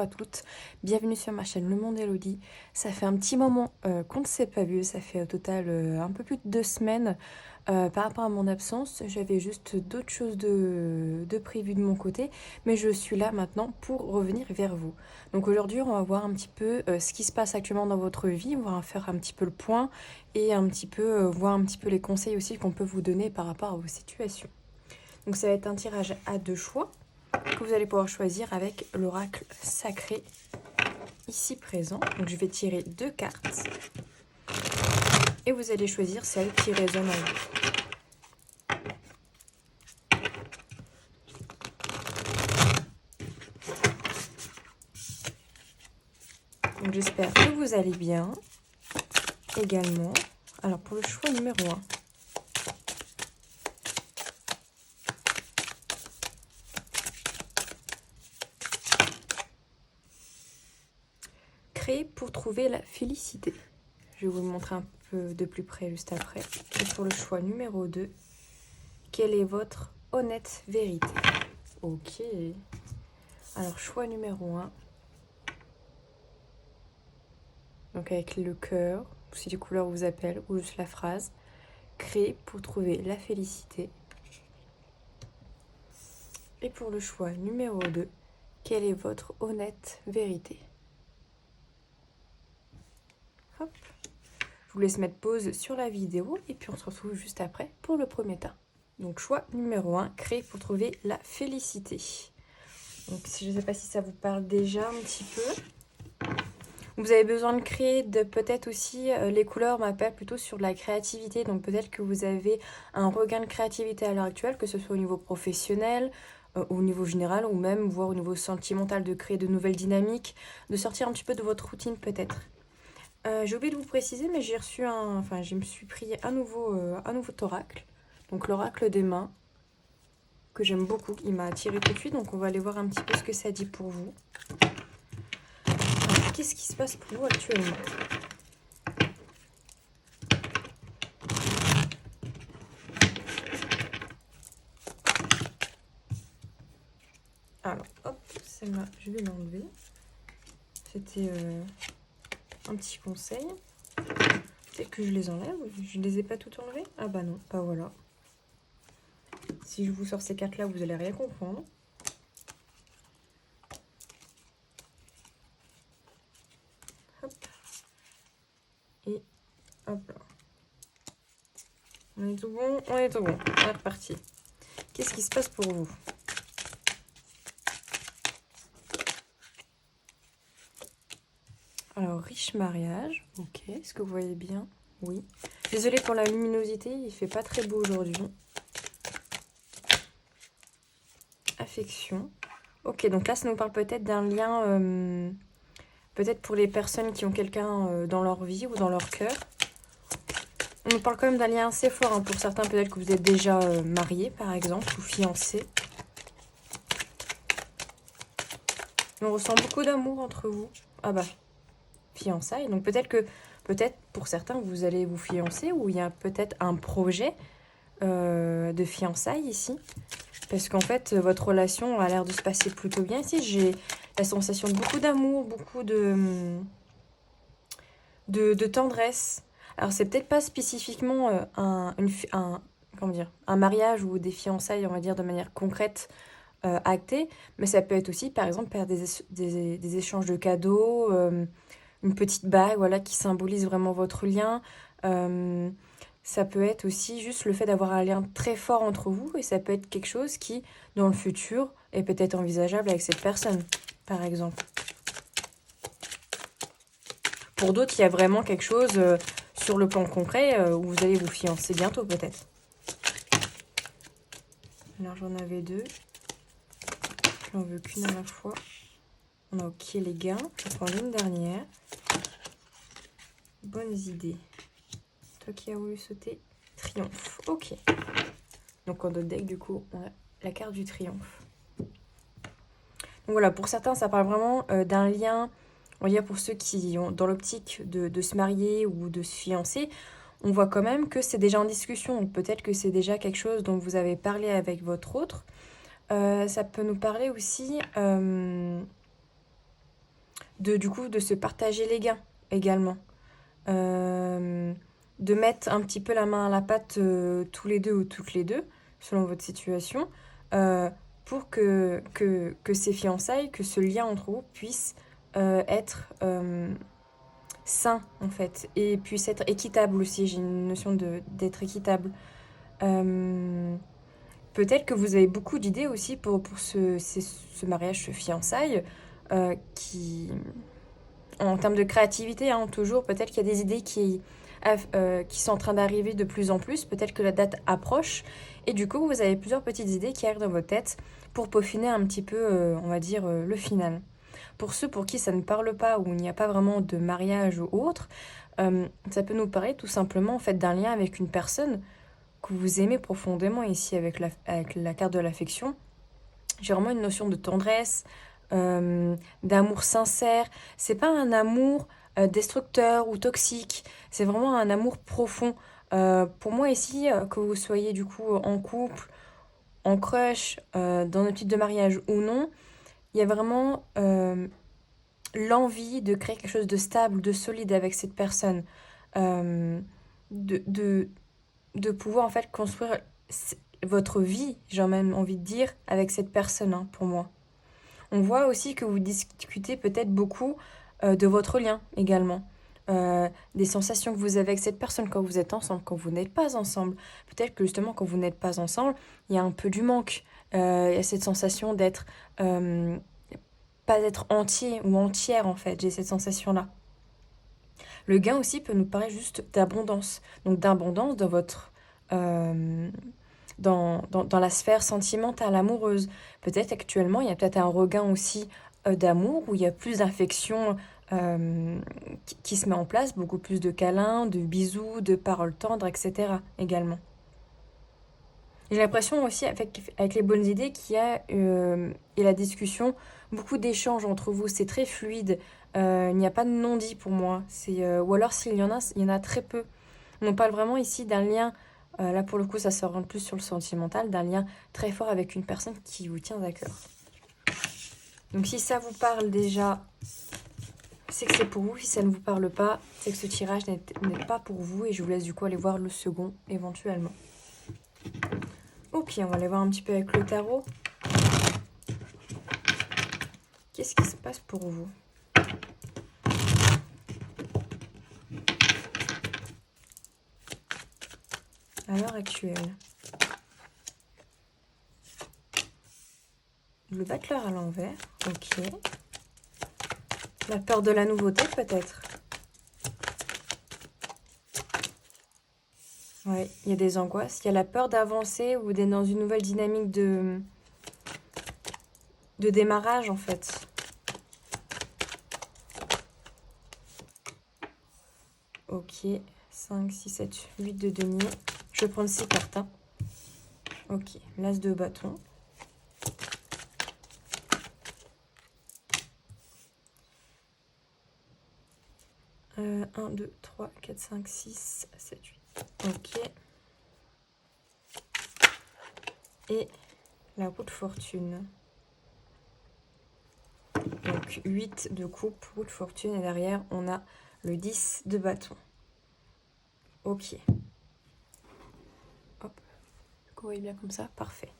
à toutes, bienvenue sur ma chaîne Le Monde Elodie. Ça fait un petit moment qu'on ne s'est pas vu, ça fait au total un peu plus de 2 semaines par rapport à mon absence. J'avais juste d'autres choses de prévues de mon côté, mais je suis là maintenant pour revenir vers vous. Donc aujourd'hui on va voir un petit peu ce qui se passe actuellement dans votre vie, on va faire un petit peu le point et un petit peu voir un petit peu les conseils aussi qu'on peut vous donner par rapport à vos situations. Donc ça va être un tirage à 2 choix que vous allez pouvoir choisir avec l'oracle sacré ici présent. Donc je vais tirer 2 cartes et vous allez choisir celle qui résonne en vous. Donc j'espère que vous allez bien également. Alors pour le choix numéro 1. Créer pour trouver la félicité. Je vais vous le montrer un peu de plus près juste après. Et pour le choix numéro 2, quelle est votre honnête vérité? Ok. Alors choix numéro 1. Donc avec le cœur, si les couleurs vous appellent, ou juste la phrase. Créer pour trouver la félicité. Et pour le choix numéro 2, quelle est votre honnête vérité? Hop. Je vous laisse mettre pause sur la vidéo et puis on se retrouve juste après pour le premier tas. Donc choix numéro 1, créer pour trouver la félicité. Donc je ne sais pas si ça vous parle déjà un petit peu. Vous avez besoin de créer, peut-être aussi, les couleurs m'appellent plutôt sur de la créativité. Donc peut-être que vous avez un regain de créativité à l'heure actuelle, que ce soit au niveau professionnel, au niveau général, ou même voire au niveau sentimental, de créer de nouvelles dynamiques, de sortir un petit peu de votre routine peut-être. J'ai oublié de vous préciser, mais je me suis pris un nouveau oracle. Donc l'oracle des mains, que j'aime beaucoup, il m'a attiré tout de suite. Donc on va aller voir un petit peu ce que ça dit pour vous. Qu'est-ce qui se passe pour vous actuellement? Alors, hop, celle-là, je vais l'enlever. C'était un petit conseil. Peut-être que je les enlève. Je ne les ai pas toutes enlevées. Ah bah non, bah voilà. Si je vous sors ces cartes-là, vous allez rien comprendre. Hop. Et hop là. On est tout bon, on est tout bon. On est reparti. Qu'est-ce qui se passe pour vous? Alors, riche mariage. Ok, est-ce que vous voyez bien? Oui. Désolée pour la luminosité, il fait pas très beau aujourd'hui. Affection. Ok, donc là, ça nous parle peut-être d'un lien, peut-être pour les personnes qui ont quelqu'un dans leur vie ou dans leur cœur. On nous parle quand même d'un lien assez fort. Hein. Pour certains, peut-être que vous êtes déjà mariés, par exemple, ou fiancés. On ressent beaucoup d'amour entre vous. Ah bah, fiançailles. Donc peut-être pour certains, vous allez vous fiancer, ou il y a peut-être un projet de fiançailles ici. Parce qu'en fait, votre relation a l'air de se passer plutôt bien. Ici, j'ai la sensation de beaucoup d'amour, beaucoup de tendresse. Alors, c'est peut-être pas spécifiquement comment dire, un mariage ou des fiançailles, on va dire, de manière concrète, actée. Mais ça peut être aussi, par exemple, faire des échanges de cadeaux, une petite bague, voilà, qui symbolise vraiment votre lien. Ça peut être aussi juste le fait d'avoir un lien très fort entre vous, et ça peut être quelque chose qui, dans le futur, est peut-être envisageable avec cette personne, par exemple. Pour d'autres, il y a vraiment quelque chose sur le plan concret où vous allez vous fiancer bientôt, peut-être. Alors, j'en avais 2. J'en veux qu'une à la fois. On a OK les gars. Je vais prendre une dernière. Bonnes idées. Toi qui as voulu sauter, triomphe. OK. Donc en notre deck, du coup, on a la carte du triomphe. Donc voilà, pour certains, ça parle vraiment d'un lien, on va dire pour ceux qui ont dans l'optique de se marier ou de se fiancer, on voit quand même que c'est déjà en discussion. Donc peut-être que c'est déjà quelque chose dont vous avez parlé avec votre autre. Ça peut nous parler aussi du coup, de se partager les gains également. De mettre un petit peu la main à la pâte tous les deux ou toutes les deux, selon votre situation, pour que ces fiançailles, que ce lien entre vous puisse être sain, en fait, et puisse être équitable aussi. J'ai une notion d'être équitable. Peut-être que vous avez beaucoup d'idées aussi pour ce mariage, ce fiançailles, qui, en termes de créativité, hein, toujours, peut-être qu'il y a des idées qui sont en train d'arriver de plus en plus. Peut-être que la date approche. Et du coup, vous avez plusieurs petites idées qui arrivent dans votre tête pour peaufiner un petit peu, on va dire, le final. Pour ceux pour qui ça ne parle pas, où il n'y a pas vraiment de mariage ou autre, ça peut nous parler tout simplement en fait, d'un lien avec une personne que vous aimez profondément ici avec la carte de l'affection. J'ai vraiment une notion de tendresse, d'amour sincère. C'est pas un amour destructeur ou toxique, c'est vraiment un amour profond. Pour moi ici, que vous soyez du coup en couple, en crush, dans un type de mariage ou non, il y a vraiment l'envie de créer quelque chose de stable, de solide avec cette personne. Euh, de, de, de pouvoir en fait construire votre vie, j'ai même envie de dire, avec cette personne, hein, pour moi. On voit aussi que vous discutez peut-être beaucoup de votre lien également. Des sensations que vous avez avec cette personne quand vous êtes ensemble, quand vous n'êtes pas ensemble. Peut-être que justement quand vous n'êtes pas ensemble, il y a un peu du manque. Il y a cette sensation d'être pas être entier ou entière en fait. J'ai cette sensation-là. Le gain aussi peut nous paraître juste d'abondance. Donc d'abondance dans votre dans la sphère sentimentale, amoureuse. Peut-être actuellement, il y a peut-être un regain aussi d'amour, où il y a plus d'affection qui se met en place, beaucoup plus de câlins, de bisous, de paroles tendres, etc. également. J'ai l'impression aussi, avec les bonnes idées, qu'il y a, et la discussion, beaucoup d'échanges entre vous. C'est très fluide. Il n'y a pas de non-dit pour moi. Ou alors, s'il y en a, il y en a très peu. On parle vraiment ici d'un lien, là pour le coup ça se rend plus sur le sentimental, d'un lien très fort avec une personne qui vous tient à cœur. Donc si ça vous parle déjà, c'est que c'est pour vous. Si ça ne vous parle pas, c'est que ce tirage n'est pas pour vous, et je vous laisse du coup aller voir le second éventuellement. Ok, on va aller voir un petit peu avec le tarot. Qu'est-ce qui se passe pour vous ? À l'heure actuelle. Le battleur à l'envers, ok. La peur de la nouveauté peut-être. Ouais, il y a des angoisses. Il y a la peur d'avancer ou d'être dans une nouvelle dynamique de démarrage en fait. Ok, 5, 6, 7, 8 de denier. Je vais prendre 6 cartes. Hein. Ok, l'as de bâton. Euh, 1, 2, 3, 4, 5, 6, 7, 8. Ok. Et la roue de fortune. Donc 8 de coupe, roue de fortune. Et derrière, on a le 10 de bâton. Ok. Hop. Vous voyez bien comme ça. Parfait.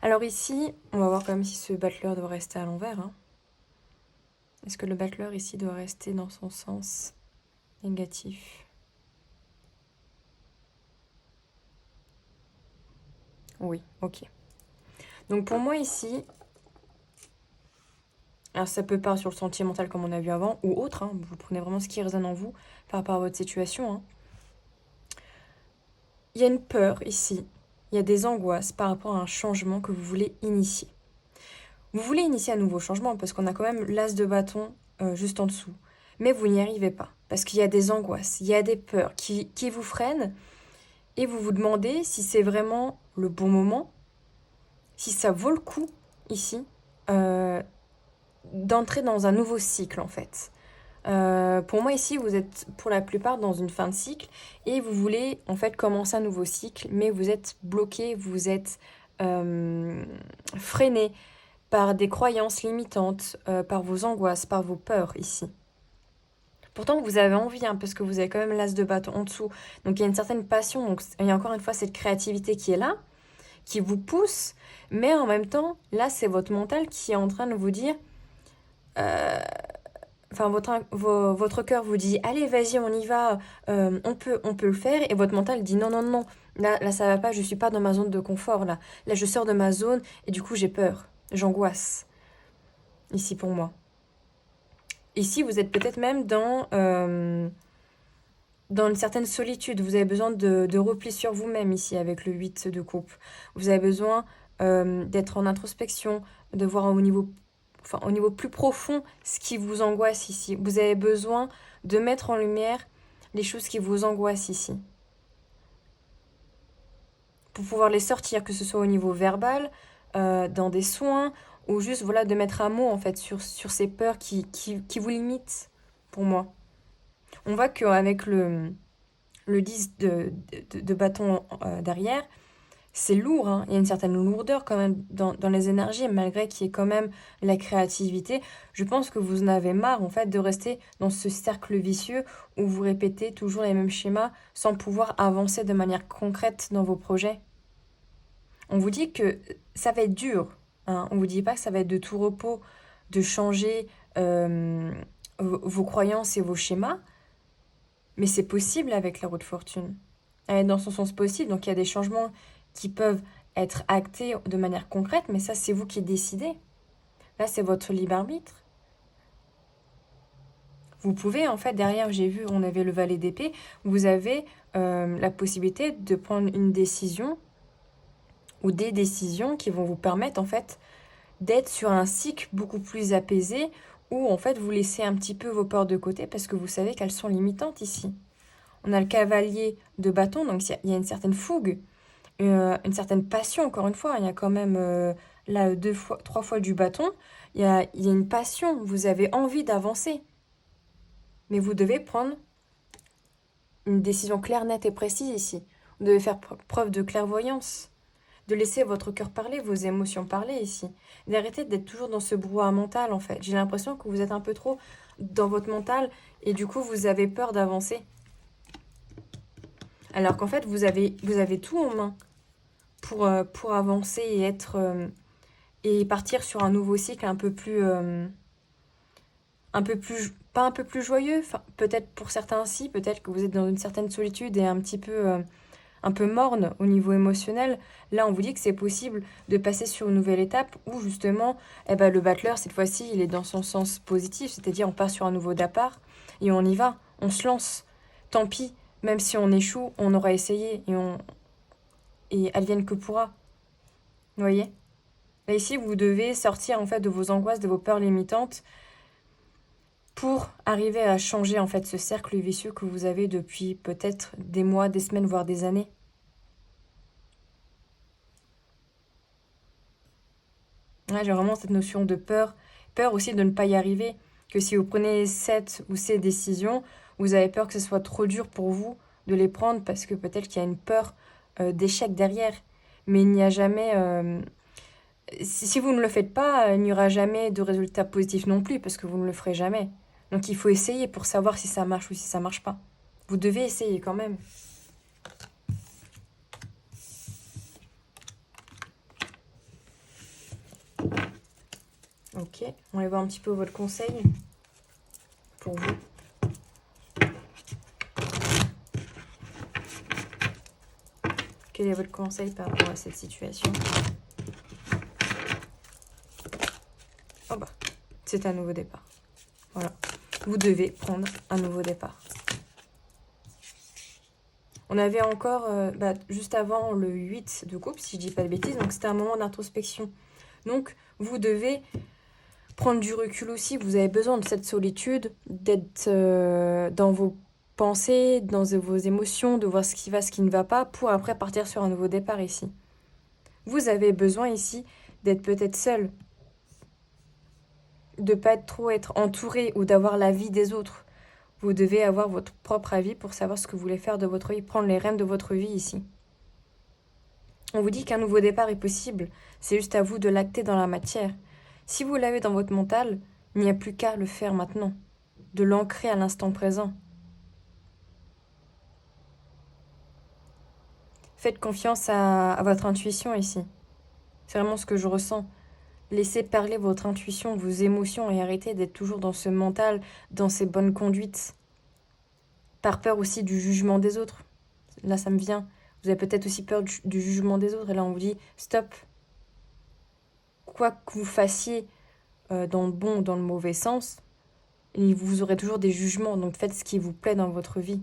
Alors ici, on va voir quand même si ce battleur doit rester à l'envers. Hein. Est-ce que le battleur ici doit rester dans son sens négatif? Oui, ok. Donc pour moi ici, alors ça peut pas sur le sentimental comme on a vu avant, ou autre, hein, vous prenez vraiment ce qui résonne en vous par rapport à votre situation. Hein. Il y a une peur ici, il y a des angoisses par rapport à un changement que vous voulez initier. Vous voulez initier un nouveau changement parce qu'on a quand même l'as de bâton juste en dessous. Mais vous n'y arrivez pas parce qu'il y a des angoisses, il y a des peurs qui vous freinent et vous vous demandez si c'est vraiment le bon moment, si ça vaut le coup ici d'entrer dans un nouveau cycle en fait. Pour moi ici, vous êtes pour la plupart dans une fin de cycle et vous voulez en fait commencer un nouveau cycle, mais vous êtes bloqué, vous êtes freiné par des croyances limitantes, par vos angoisses, par vos peurs ici. Pourtant, vous avez envie, hein, parce que vous avez quand même l'as de bâton en dessous. Donc, il y a une certaine passion. Donc, il y a encore une fois cette créativité qui est là, qui vous pousse. Mais en même temps, là, c'est votre mental qui est en train de vous dire... Enfin, votre cœur vous dit, allez, vas-y, on y va, on peut le faire. Et votre mental dit, non, non, non, là, ça va pas, je suis pas dans ma zone de confort, là. Là, je sors de ma zone et du coup, j'ai peur, j'angoisse. Ici, pour moi. Ici, vous êtes peut-être même dans une certaine solitude. Vous avez besoin de repli sur vous-même ici, avec le 8 de coupe. Vous avez besoin d'être en introspection, de voir au niveau plus profond ce qui vous angoisse ici. Vous avez besoin de mettre en lumière les choses qui vous angoissent ici. Pour pouvoir les sortir, que ce soit au niveau verbal, dans des soins, ou juste voilà, de mettre un mot en fait sur ces peurs qui vous limitent, pour moi. On voit qu'avec le 10 de bâton derrière, c'est lourd, hein. Il y a une certaine lourdeur quand même dans les énergies, malgré qu'il y ait quand même la créativité. Je pense que vous en avez marre en fait de rester dans ce cercle vicieux où vous répétez toujours les mêmes schémas sans pouvoir avancer de manière concrète dans vos projets. On vous dit que ça va être dur, hein. On ne vous dit pas que ça va être de tout repos, de changer vos croyances et vos schémas, mais c'est possible avec la roue de fortune. Elle est dans son sens possible, donc il y a des changements qui peuvent être actés de manière concrète, mais ça, c'est vous qui décidez. Là, c'est votre libre arbitre. Vous pouvez, en fait, derrière, j'ai vu, on avait le valet d'épée, vous avez la possibilité de prendre une décision ou des décisions qui vont vous permettre, en fait, d'être sur un cycle beaucoup plus apaisé où, en fait, vous laissez un petit peu vos peurs de côté parce que vous savez qu'elles sont limitantes ici. On a le cavalier de bâton, donc il y a une certaine fougue, une certaine passion, encore une fois. Il y a quand même là 3 fois du bâton. Il y a une passion, vous avez envie d'avancer. Mais vous devez prendre une décision claire, nette et précise ici. Vous devez faire preuve de clairvoyance, de laisser votre cœur parler, vos émotions parler ici. D'arrêter d'être toujours dans ce brouhaha mental, en fait. J'ai l'impression que vous êtes un peu trop dans votre mental et du coup, vous avez peur d'avancer. Alors qu'en fait, vous avez tout en main pour avancer et être et partir sur un nouveau cycle un peu plus pas un peu plus joyeux, peut-être pour certains si, peut-être que vous êtes dans une certaine solitude et un peu morne au niveau émotionnel. Là, on vous dit que c'est possible de passer sur une nouvelle étape où justement, le battleur, cette fois-ci, il est dans son sens positif, c'est-à-dire on part sur un nouveau départ et on y va, on se lance. Tant pis, même si on échoue, on aura essayé et advienne que pourra. Vous voyez ? Là, ici, vous devez sortir en fait de vos angoisses, de vos peurs limitantes pour arriver à changer en fait ce cercle vicieux que vous avez depuis peut-être des mois, des semaines, voire des années. Là, j'ai vraiment cette notion de peur. Peur aussi de ne pas y arriver. Que si vous prenez cette ou ces décisions, vous avez peur que ce soit trop dur pour vous de les prendre parce que peut-être qu'il y a une peur d'échec derrière. Mais il n'y a jamais... si vous ne le faites pas, il n'y aura jamais de résultat positif non plus parce que vous ne le ferez jamais. Donc il faut essayer pour savoir si ça marche ou si ça marche pas. Vous devez essayer quand même. Ok, on va voir un petit peu votre conseil pour vous. Quel est votre conseil par rapport à cette situation? Oh bah, c'est un nouveau départ. Voilà, vous devez prendre un nouveau départ. On avait encore, juste avant le 8 de coupe, si je dis pas de bêtises, donc c'était un moment d'introspection. Donc, vous devez prendre du recul aussi, vous avez besoin de cette solitude, d'être dans vos pensées, dans vos émotions, de voir ce qui va, ce qui ne va pas, pour après partir sur un nouveau départ ici. Vous avez besoin ici d'être peut-être seul, de pas être entouré ou d'avoir l'avis des autres. Vous devez avoir votre propre avis pour savoir ce que vous voulez faire de votre vie, prendre les rênes de votre vie ici. On vous dit qu'un nouveau départ est possible, c'est juste à vous de l'acter dans la matière. Si vous l'avez dans votre mental, il n'y a plus qu'à le faire maintenant, de l'ancrer à l'instant présent. Faites confiance à votre intuition ici. C'est vraiment ce que je ressens. Laissez parler votre intuition, vos émotions et arrêtez d'être toujours dans ce mental, dans ces bonnes conduites. Par peur aussi du jugement des autres. Là, ça me vient. Vous avez peut-être aussi peur du jugement des autres. Et là, on vous dit, stop. Quoi que vous fassiez dans le bon ou dans le mauvais sens, vous aurez toujours des jugements. Donc, faites ce qui vous plaît dans votre vie.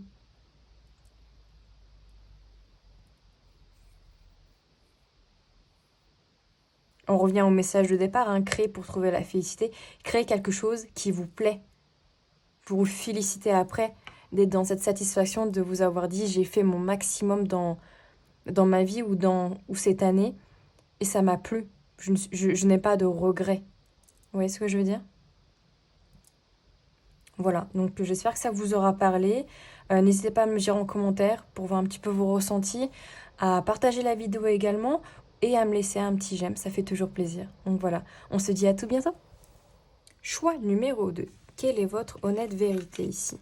On revient au message de départ, hein, créer pour trouver la félicité. Créez quelque chose qui vous plaît. Pour vous féliciter après d'être dans cette satisfaction de vous avoir dit j'ai fait mon maximum dans ma vie ou cette année et ça m'a plu. Je n'ai pas de regrets. Vous voyez ce que je veux dire? Voilà, donc j'espère que ça vous aura parlé. N'hésitez pas à me dire en commentaire pour voir un petit peu vos ressentis, à partager la vidéo également et à me laisser un petit j'aime, ça fait toujours plaisir. Donc voilà, on se dit à tout bientôt. Choix numéro 2. Quelle est votre honnête vérité ici?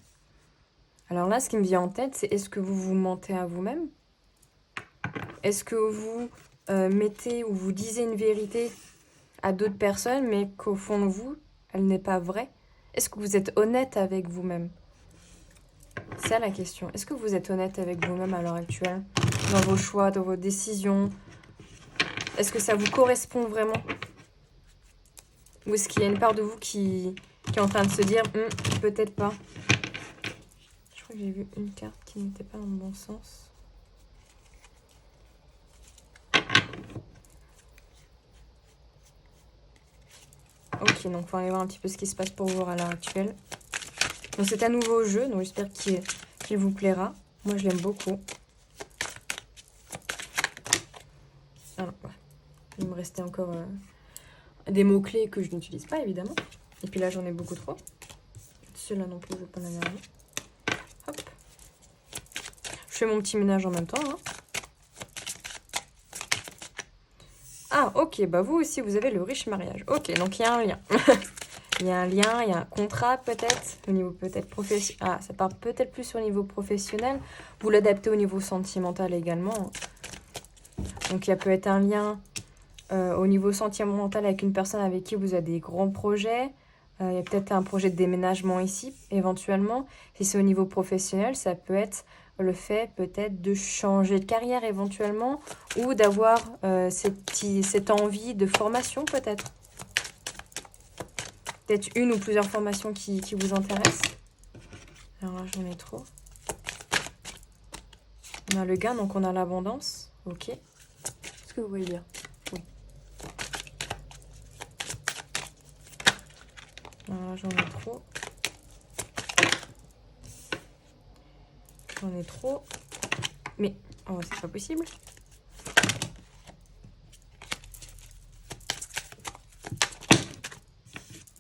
Alors là, ce qui me vient en tête, c'est est-ce que vous vous mentez à vous-même? Est-ce que vous mettez ou vous disiez une vérité à d'autres personnes, mais qu'au fond de vous, elle n'est pas vraie? Est-ce que vous êtes honnête avec vous-même? C'est ça la question. Est-ce que vous êtes honnête avec vous-même à l'heure actuelle? Dans vos choix, dans vos décisions? Est-ce que ça vous correspond vraiment? Ou est-ce qu'il y a une part de vous qui est en train de se dire peut-être pas? Je crois que j'ai vu une carte qui n'était pas dans le bon sens. Ok, donc on va aller voir un petit peu ce qui se passe pour vous à l'heure actuelle. Donc c'est un nouveau jeu, donc j'espère qu'il vous plaira. Moi je l'aime beaucoup. Alors, ouais. Il me restait encore des mots-clés que je n'utilise pas évidemment. Et puis là j'en ai beaucoup trop. Celui-là non plus, je ne vais pas la garder. Hop. Je fais mon petit ménage en même temps. Hein. Ah ok, bah vous aussi vous avez le riche mariage. Ok, donc il y a un lien. Il y a un lien, il y a un contrat peut-être, au niveau peut-être professionnel. Ah, ça part peut-être plus au niveau professionnel. Vous l'adaptez au niveau sentimental également. Donc il y a peut-être un lien au niveau sentimental avec une personne avec qui vous avez des grands projets. Il y a peut-être un projet de déménagement ici, éventuellement. Si c'est au niveau professionnel, ça peut être le fait peut-être de changer de carrière éventuellement ou d'avoir cette envie de formation peut-être. Peut-être une ou plusieurs formations qui vous intéressent. Alors là, j'en ai trop. On a le gain, donc on a l'abondance. Ok. Est-ce que vous voyez bien? Oui. Alors là, j'en ai trop. J'en ai trop. Mais, oh, c'est pas possible.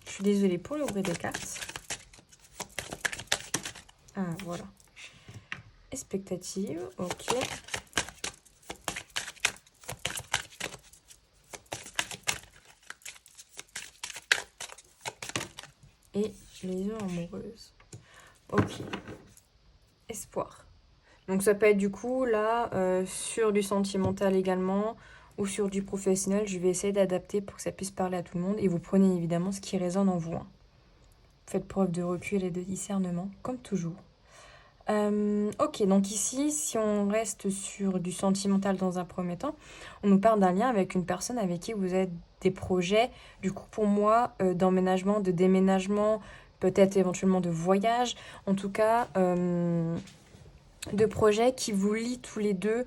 Je suis désolée pour le bruit des cartes. Ah, voilà. Expectative, ok. Et liaison amoureuse. Ok. Espoir. Donc ça peut être du coup là sur du sentimental également ou sur du professionnel. Je vais essayer d'adapter pour que ça puisse parler à tout le monde. Et vous prenez évidemment ce qui résonne en vous. Hein. Faites preuve de recul et de discernement, comme toujours. Ok, donc ici, si on reste sur du sentimental dans un premier temps, on nous parle d'un lien avec une personne avec qui vous avez des projets, du coup pour moi, d'emménagement, de déménagement, peut-être éventuellement de voyage, en tout cas de projets qui vous lient tous les deux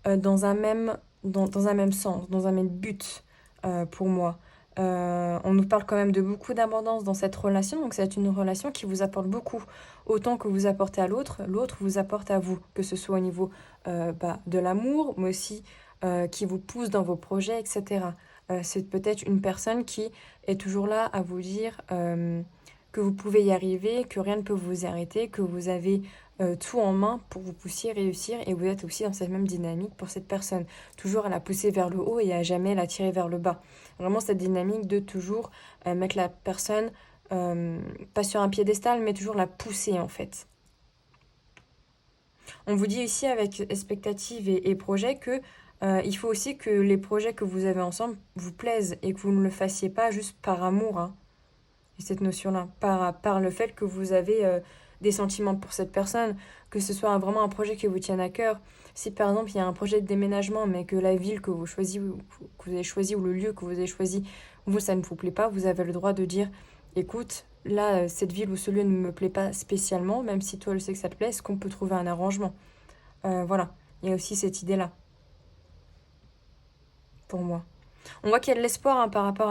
dans un même sens, dans un même but pour moi. On nous parle quand même de beaucoup d'abondance dans cette relation, donc c'est une relation qui vous apporte beaucoup, autant que vous apportez à l'autre, l'autre vous apporte à vous, que ce soit au niveau de l'amour, mais aussi qui vous pousse dans vos projets, etc. C'est peut-être une personne qui est toujours là à vous dire que vous pouvez y arriver, que rien ne peut vous arrêter, que vous avez tout en main pour que vous puissiez réussir, et vous êtes aussi dans cette même dynamique pour cette personne. Toujours à la pousser vers le haut et à jamais la tirer vers le bas. Vraiment cette dynamique de toujours mettre la personne, pas sur un piédestal, mais toujours la pousser en fait. On vous dit ici avec expectative et projet que il faut aussi que les projets que vous avez ensemble vous plaisent et que vous ne le fassiez pas juste par amour, hein. Et cette notion-là, par le fait que vous avez des sentiments pour cette personne, que ce soit vraiment un projet qui vous tienne à cœur. Si par exemple il y a un projet de déménagement, mais que la ville que vous avez choisi, ou le lieu que vous avez choisi, vous, ça ne vous plaît pas, vous avez le droit de dire, écoute, là, cette ville ou ce lieu ne me plaît pas spécialement, même si toi, je sais que ça te plaît, est-ce qu'on peut trouver un arrangement? Voilà, il y a aussi cette idée-là, pour moi. On voit qu'il y a de l'espoir, hein, par rapport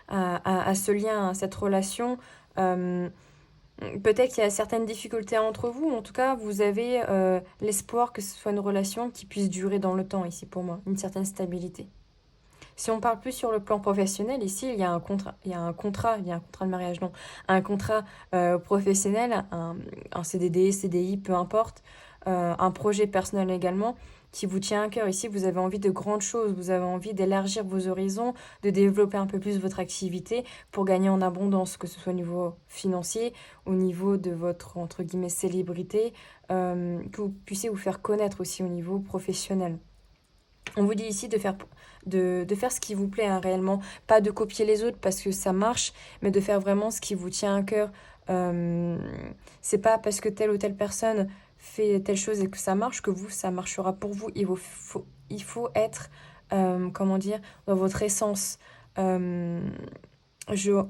à ce lien, à cette relation. Euh, Peut-être qu'il y a certaines difficultés entre vous. En tout cas, vous avez l'espoir que ce soit une relation qui puisse durer dans le temps, ici, pour moi. Une certaine stabilité. Si on parle plus sur le plan professionnel, ici, il y a un contrat, de mariage, non, un contrat professionnel, un CDD, CDI, peu importe, un projet personnel également, qui vous tient à cœur. Ici, vous avez envie de grandes choses, vous avez envie d'élargir vos horizons, de développer un peu plus votre activité pour gagner en abondance, que ce soit au niveau financier, au niveau de votre, entre guillemets, célébrité, que vous puissiez vous faire connaître aussi au niveau professionnel. On vous dit ici de faire ce qui vous plaît, hein, réellement. Pas de copier les autres parce que ça marche, mais de faire vraiment ce qui vous tient à cœur. C'est pas parce que telle ou telle personne fait telle chose et que ça marche que vous, ça marchera pour vous. Il faut être, comment dire, dans votre essence. Euh,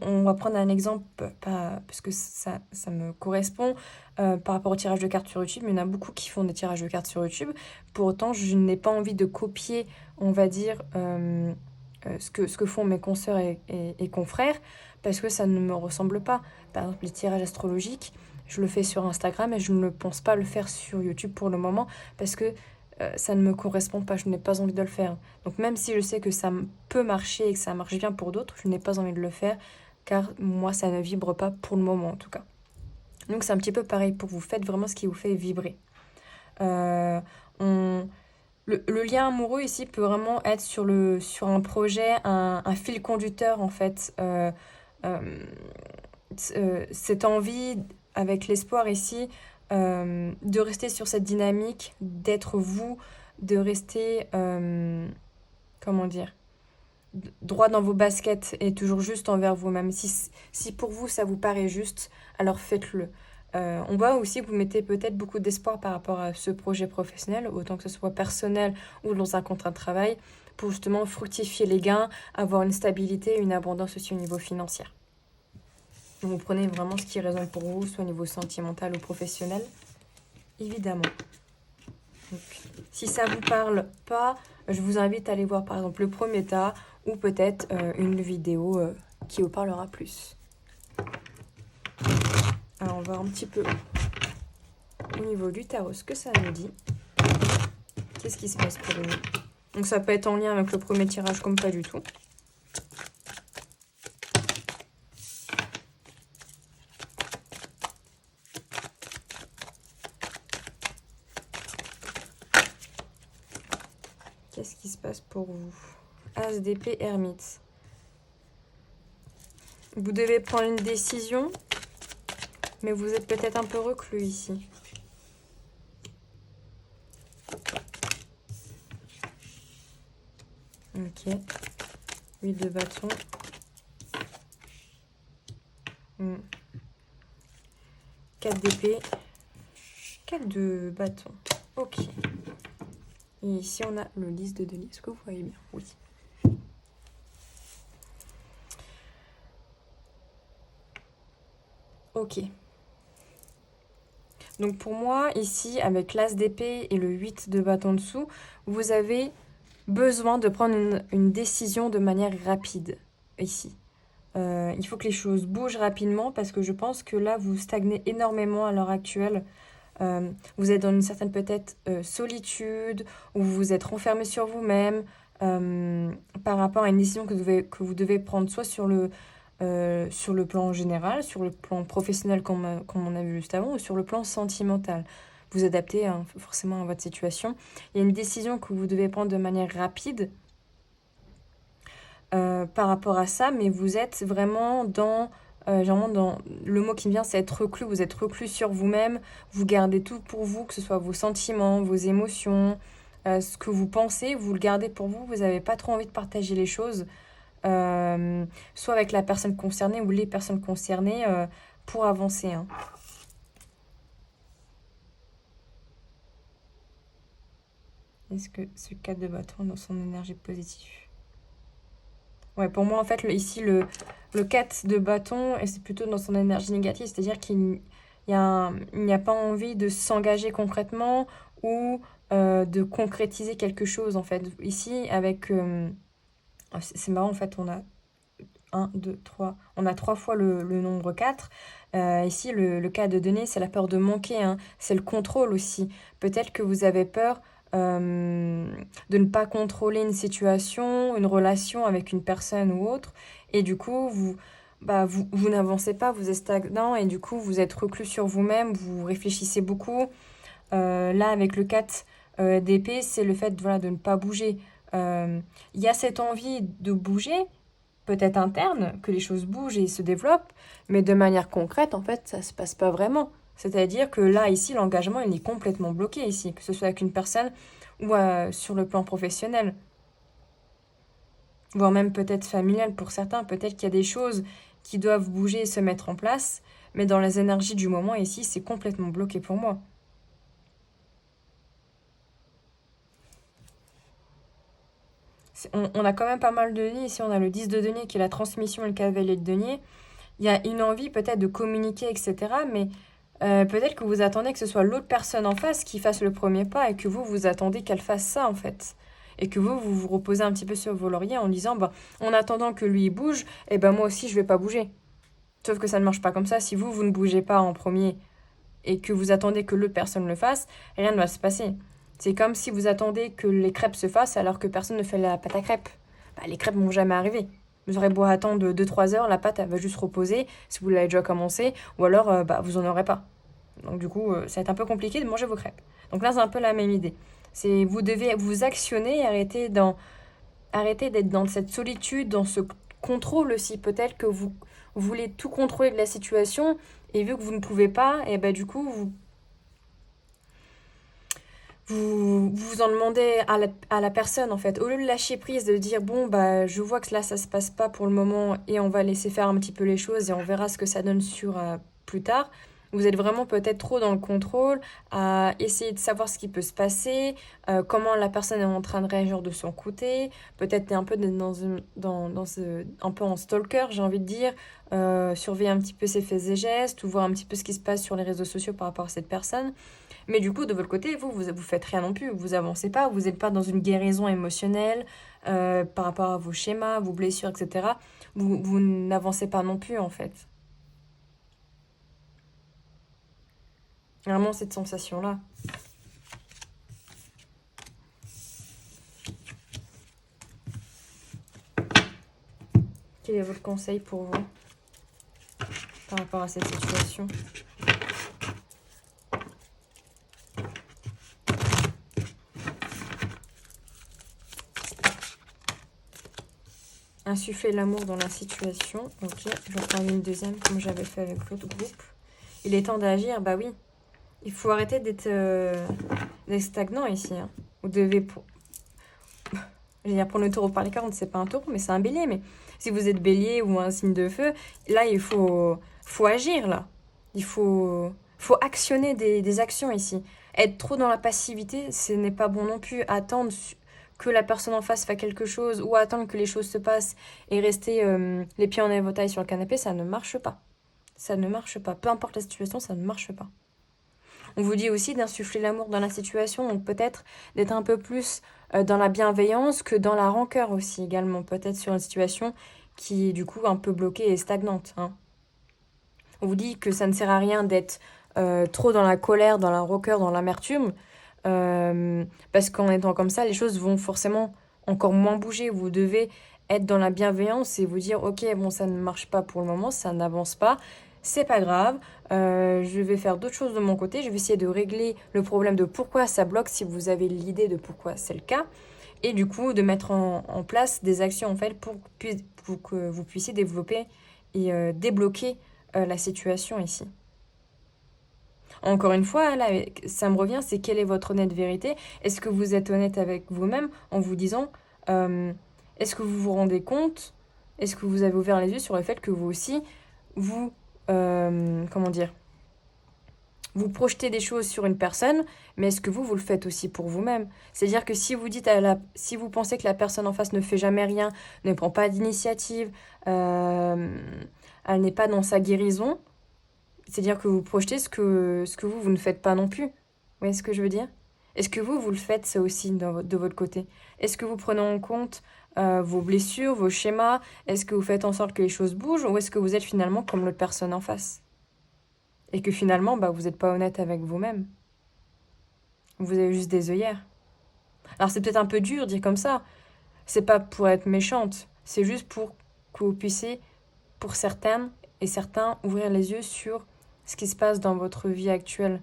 on va prendre un exemple, parce que ça me correspond, par rapport au tirage de cartes sur YouTube. Il y en a beaucoup qui font des tirages de cartes sur YouTube. Pour autant, je n'ai pas envie de copier, on va dire, ce que font mes consoeurs et confrères, parce que ça ne me ressemble pas. Par exemple, les tirages astrologiques, je le fais sur Instagram et je ne pense pas le faire sur YouTube pour le moment, parce que ça ne me correspond pas, je n'ai pas envie de le faire. Donc même si je sais que ça peut marcher et que ça marche bien pour d'autres, je n'ai pas envie de le faire, car moi, ça ne vibre pas pour le moment en tout cas. Donc c'est un petit peu pareil pour vous, faites vraiment ce qui vous fait vibrer. Euh, on... le lien amoureux ici peut vraiment être sur un projet, un fil conducteur en fait. Euh, Cette envie, avec l'espoir ici, de rester sur cette dynamique, d'être vous, de rester, comment dire, droit dans vos baskets et toujours juste envers vous-même. Si pour vous ça vous paraît juste, alors faites-le. On voit aussi que vous mettez peut-être beaucoup d'espoir par rapport à ce projet professionnel, autant que ce soit personnel ou dans un contrat de travail, pour justement fructifier les gains, avoir une stabilité, une abondance aussi au niveau financier. Donc vous prenez vraiment ce qui résonne pour vous, soit au niveau sentimental ou professionnel, évidemment. Donc, si ça ne vous parle pas, je vous invite à aller voir par exemple le premier tas, ou peut-être une vidéo qui vous parlera plus. Alors on va voir un petit peu au niveau du tarot ce que ça nous dit. Qu'est-ce qui se passe pour nous? Donc ça peut être en lien avec le premier tirage comme pas du tout. Qu'est-ce qui se passe pour vous? As d'épée, ermite. Vous devez prendre une décision, mais vous êtes peut-être un peu reclus ici. Ok. 8 de bâton. 4 d'épée. 4 de bâton. Ok. Et ici, on a le 10 de denier. Est-ce que vous voyez bien? Oui. Ok. Donc pour moi, ici, avec l'as d'épée et le 8 de bâton dessous, vous avez besoin de prendre une décision de manière rapide, ici. Il faut que les choses bougent rapidement parce que je pense que là, vous stagnez énormément à l'heure actuelle. Vous êtes dans une certaine peut-être solitude, ou vous vous êtes renfermé sur vous-même par rapport à une décision que vous devez prendre soit sur sur le plan général, sur le plan professionnel comme on a vu juste avant, ou sur le plan sentimental. Vous adaptez hein, forcément à votre situation. Il y a une décision que vous devez prendre de manière rapide par rapport à ça, mais vous êtes vraiment généralement dans le mot qui me vient, c'est être reclus. Vous êtes reclus sur vous-même, vous gardez tout pour vous, que ce soit vos sentiments, vos émotions, ce que vous pensez, vous le gardez pour vous. Vous n'avez pas trop envie de partager les choses, soit avec la personne concernée ou les personnes concernées pour avancer. Hein. Est-ce que ce 4 de bâton dans son énergie positive? Ouais, pour moi, en fait, ici, le 4 de bâton, et c'est plutôt dans son énergie négative, c'est-à-dire qu'il n'y a pas envie de s'engager concrètement ou de concrétiser quelque chose, en fait. Ici, avec... c'est marrant, en fait, on a 1, 2, 3... On a 3 fois le nombre 4. Ici, le cas de donner, c'est la peur de manquer, hein. C'est le contrôle aussi. Peut-être que vous avez peur de ne pas contrôler une situation, une relation avec une personne ou autre. Et du coup, vous n'avancez pas, vous êtes stagnant et du coup, vous êtes reclus sur vous-même, vous réfléchissez beaucoup. Là, avec le 4 d'épée, c'est le fait voilà, de ne pas bouger. Il y a cette envie de bouger, peut-être interne, que les choses bougent et se développent, mais de manière concrète, en fait, ça ne se passe pas vraiment. C'est-à-dire que là, ici, l'engagement, il est complètement bloqué ici, que ce soit avec une personne ou sur le plan professionnel, voire même peut-être familial pour certains. Peut-être qu'il y a des choses qui doivent bouger et se mettre en place, mais dans les énergies du moment, ici, c'est complètement bloqué pour moi. On a quand même pas mal de deniers. Ici, on a le 10 de denier qui est la transmission et le cavalier de denier. Il y a une envie peut-être de communiquer, etc. Mais peut-être que vous attendez que ce soit l'autre personne en face qui fasse le premier pas et que vous attendez qu'elle fasse ça, en fait. Et que vous vous reposez un petit peu sur vos lauriers en disant, bah, en attendant que lui bouge, eh ben moi aussi, je vais pas bouger. Sauf que ça ne marche pas comme ça. Si vous ne bougez pas en premier et que vous attendez que l'autre personne le fasse, rien ne va se passer. C'est comme si vous attendez que les crêpes se fassent alors que personne ne fait la pâte à crêpes. Bah, les crêpes vont jamais arriver. Vous aurez beau attendre 2-3 heures, la pâte elle va juste reposer si vous l'avez déjà commencé, ou alors vous en aurez pas. Donc du coup, ça va être un peu compliqué de manger vos crêpes. Donc là, c'est un peu la même idée. C'est vous devez vous actionner et arrêter d'être dans cette solitude, dans ce contrôle aussi. Peut-être que vous voulez tout contrôler de la situation et vu que vous ne pouvez pas, et bah du coup, vous en demandez à la personne en fait. Au lieu de lâcher prise, de dire bon bah je vois que là ça se passe pas pour le moment et on va laisser faire un petit peu les choses et on verra ce que ça donne sur plus tard. Vous êtes vraiment peut-être trop dans le contrôle, à essayer de savoir ce qui peut se passer, comment la personne est en train de réagir de son côté. Peut-être un peu un peu en stalker, j'ai envie de dire, surveiller un petit peu ses faits et gestes ou voir un petit peu ce qui se passe sur les réseaux sociaux par rapport à cette personne. Mais du coup, de votre côté, vous faites rien non plus, vous avancez pas, vous n'êtes pas dans une guérison émotionnelle par rapport à vos schémas, vos blessures, etc. Vous n'avancez pas non plus en fait. Vraiment cette sensation-là. Quel est votre conseil pour vous par rapport à cette situation ? Insuffler l'amour dans la situation. Ok, je vais reprendre une deuxième comme j'avais fait avec l'autre groupe. Il est temps d'agir, bah oui. Il faut arrêter d'être stagnant ici. Hein. Vous devez... Je veux dire, pour le taureau par les cornes, c'est pas un taureau, mais c'est un bélier. Mais si vous êtes bélier ou un signe de feu, là, il faut agir, là. Il faut actionner des actions ici. Être trop dans la passivité, ce n'est pas bon non plus. Attendre que la personne en face fasse quelque chose ou attendre que les choses se passent et rester les pieds en éventail sur le canapé, ça ne marche pas. Ça ne marche pas. Peu importe la situation, ça ne marche pas. On vous dit aussi d'insuffler l'amour dans la situation, donc peut-être d'être un peu plus dans la bienveillance que dans la rancœur aussi également, peut-être sur une situation qui est du coup un peu bloquée et stagnante. Hein. On vous dit que ça ne sert à rien d'être trop dans la colère, dans la rancœur, dans l'amertume, parce qu'en étant comme ça, les choses vont forcément encore moins bouger. Vous devez être dans la bienveillance et vous dire ok, bon, ça ne marche pas pour le moment, ça n'avance pas, c'est pas grave, je vais faire d'autres choses de mon côté, je vais essayer de régler le problème de pourquoi ça bloque si vous avez l'idée de pourquoi c'est le cas, et du coup de mettre en place des actions en fait pour que vous puissiez développer et débloquer la situation ici. Encore une fois, là, ça me revient, c'est quelle est votre honnête vérité? Est-ce que vous êtes honnête avec vous-même en vous disant, est-ce que vous vous rendez compte? Est-ce que vous avez ouvert les yeux sur le fait que vous aussi, vous, comment dire, vous projetez des choses sur une personne, mais est-ce que vous le faites aussi pour vous-même? C'est-à-dire que si vous dites si vous pensez que la personne en face ne fait jamais rien, ne prend pas d'initiative, elle n'est pas dans sa guérison, c'est-à-dire que vous projetez ce que vous ne faites pas non plus. Vous voyez ce que je veux dire? Est-ce que vous le faites ça aussi de votre côté? Est-ce que vous prenez en compte vos blessures, vos schémas? Est-ce que vous faites en sorte que les choses bougent? Ou est-ce que vous êtes finalement comme l'autre personne en face? Et que finalement, vous n'êtes pas honnête avec vous-même. Vous avez juste des œillères. Alors c'est peut-être un peu dur de dire comme ça. C'est pas pour être méchante. C'est juste pour que vous puissiez, pour certaines et certains, ouvrir les yeux sur ce qui se passe dans votre vie actuelle.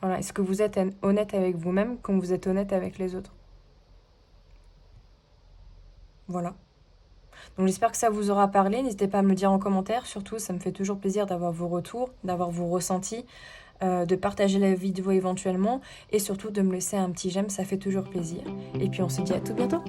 Voilà. Est-ce que vous êtes honnête avec vous-même comme vous êtes honnête avec les autres? Voilà. Donc j'espère que ça vous aura parlé. N'hésitez pas à me le dire en commentaire. Surtout, ça me fait toujours plaisir d'avoir vos retours, d'avoir vos ressentis, de partager la vidéo éventuellement et surtout de me laisser un petit j'aime, ça fait toujours plaisir. Et puis on se dit à tout bientôt.